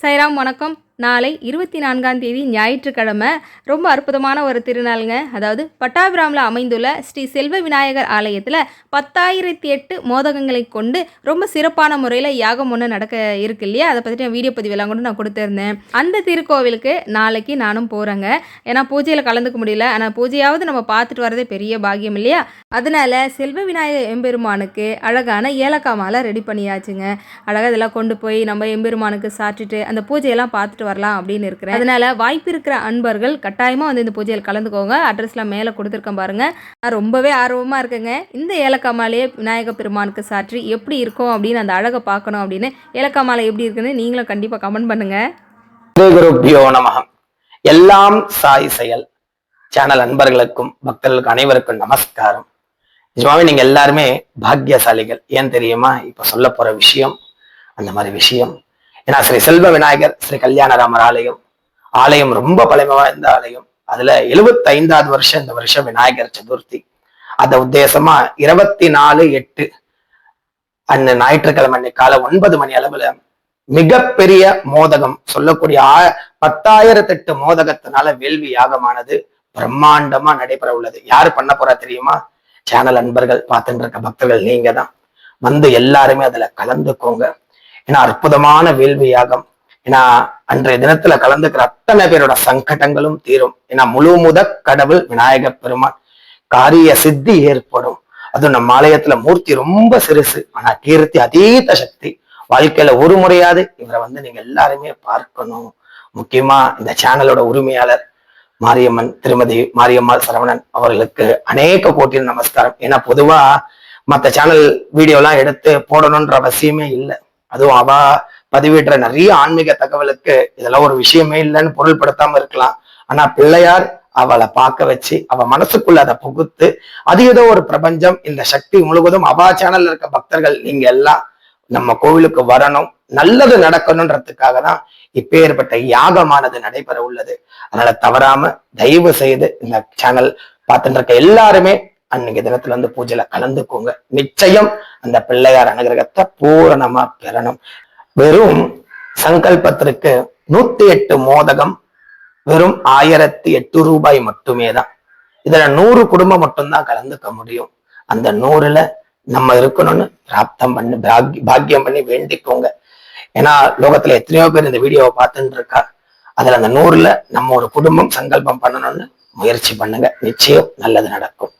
சைராம் வணக்கம். நாளை 24ஆம் தேதி ஞாயிற்றுக்கிழமை ரொம்ப அற்புதமான ஒரு திருநாளுங்க. அதாவது பட்டாபிராமில் அமைந்துள்ள ஸ்ரீ செல்வ விநாயகர் ஆலயத்தில் 10,008 மோதகங்களை கொண்டு ரொம்ப சிறப்பான முறையில் யாகம் ஒன்று நடக்க இருக்கு இல்லையா? அதை பற்றி வீடியோ பதிவெல்லாம் கூட நான் கொடுத்துருந்தேன். அந்த திருக்கோவிலுக்கு நாளைக்கு நானும் போகிறேங்க. ஏன்னா பூஜையில் கலந்துக்க முடியல. ஆனால் பூஜையாவது நம்ம பார்த்துட்டு வரதே பெரிய பாக்கியம் இல்லையா? அதனால் செல்வ விநாயகர் எம்பெருமானுக்கு அழகான ஏலக்காய் மாலை ரெடி பண்ணியாச்சுங்க. அழகாக இதெல்லாம் கொண்டு போய் நம்ம எம்பெருமானுக்கு சாப்பிட்டுட்டு அந்த பூஜையெல்லாம் பார்த்துட்டு வரலாம் அப்படின்னு இருக்கிறேன். அதனால வாய்ப்பு இருக்கிற அன்பர்கள் கட்டாயமா வந்து இந்த பூஜையில் கலந்துக்கோங்க. அட்ரஸ்லாம் மேலே கொடுத்துருக்கேன் பாருங்க. நான் ரொம்பவே ஆர்வமா இருக்கேங்க. இந்த ஏலக்காய் மாலையை விநாயக பெருமானுக்கு சாற்றி எப்படி இருக்கும் அப்படின்னு அந்த அழகை பார்க்கணும் அப்படின்னு. ஏலக்காய் மாலை எப்படி இருக்குன்னு நீங்களும் கண்டிப்பா கமெண்ட் பண்ணுங்க. குருபியோ நமஹ. எல்லாம் சாய் செயல் சேனல் அன்பர்களுக்கும் பக்தர்களுக்கு அனைவருக்கும் நமஸ்காரம். நிஜமாவே நீங்க எல்லாருமே பாக்கியசாலிகள். ஏன் தெரியுமா? இப்ப சொல்ல போற விஷயம் அந்த மாதிரி விஷயம். ஏன்னா ஸ்ரீ செல்வ விநாயகர் ஸ்ரீ கல்யாணராமர் ஆலயம் ரொம்ப பழமை வாய்ந்த ஆலயம். அதுல 75வது வருஷம் இந்த வருஷம் விநாயகர் சதுர்த்தி. அந்த உத்தேசமா 24/8 அன்ன ஞாயிற்றுக்கிழமை அன்னைக்கு காலை 9 மணி அளவுல மிகப்பெரிய மோதகம் சொல்லக்கூடிய 10,008 மோதகத்தினால வேள்வி யாகமானது பிரம்மாண்டமா நடைபெற உள்ளது. யாரு பண்ண போறா தெரியுமா? சேனல் அன்பர்கள் பார்த்துட்டு இருக்க பக்தர்கள் நீங்க தான். வந்து எல்லாருமே அதுல கலந்துக்கோங்க. ஏன்னா அற்புதமான வேள்வி யாகம். ஏன்னா அன்றைய தினத்துல கலந்துக்கிற அத்தனை பேரோட சங்கடங்களும் தீரும். ஏன்னா முழு கடவுள் விநாயக பெருமான். காரிய சித்தி ஏற்படும். அதுவும் நம்ம ஆலயத்துல மூர்த்தி ரொம்ப சிறுசு, ஆனா கீர்த்தி அதீத சக்தி. வாழ்க்கையில ஒரு முறையாவது இவரை வந்து நீங்க எல்லாருமே பார்க்கணும். முக்கியமா இந்த சேனலோட உரிமையாளர் மாரியம்மன் திருமதி மாரியம்மாள் சரவணன் அவர்களுக்கு அநேக கோட்டி நமஸ்காரம். ஏன்னா பொதுவா மற்ற சேனல் வீடியோலாம் எடுத்து போடணும்ன்ற அவசியமே இல்லை. அதுவும் அவ பதிவிடுற நிறைய ஆன்மீக தகவலுக்கு இதெல்லாம் ஒரு விஷயமே இல்லைன்னு பொருள்படுத்தாம இருக்கலாம். ஆனா பிள்ளையார் அவளை பார்க்க வச்சு அவ மனசுக்குள்ள அதை புகுத்து அது ஏதோ ஒரு பிரபஞ்சம். இந்த சக்தி முழுவதும் அவா சேனல்ல இருக்க பக்தர்கள் நீங்க எல்லாம் நம்ம கோவிலுக்கு வரணும், நல்லது நடக்கணும்ன்றதுக்காக தான் இப்பேற்பட்ட யாகமானது நடைபெற உள்ளது. அதனால தவறாம தயவு செய்து இந்த சேனல் பார்த்துட்டு இருக்க எல்லாருமே அன்னைக்கு தினத்துல வந்து பூஜையில கலந்துக்கோங்க. நிச்சயம் அந்த பிள்ளையார் அனுகிரகத்தை பூரணமா பெறணும். வெறும் சங்கல்பத்திற்கு 108 மோதகம் வெறும் 1,008 ரூபாய் மட்டுமே தான். இதுல 100 குடும்பம் மட்டும்தான் கலந்துக்க முடியும். அந்த 100ல நம்ம இருக்கணும்னு பிராப்தம் பண்ணி பாக்கியம் பண்ணி வேண்டிக்கோங்க. ஏன்னா லோகத்துல எத்தனையோ பேர் இந்த வீடியோவை பார்த்துட்டு இருக்கா. அதுல அந்த 100ல நம்ம ஒரு குடும்பம் சங்கல்பம் பண்ணணும்னு முயற்சி பண்ணுங்க. நிச்சயம் நல்லது நடக்கும்.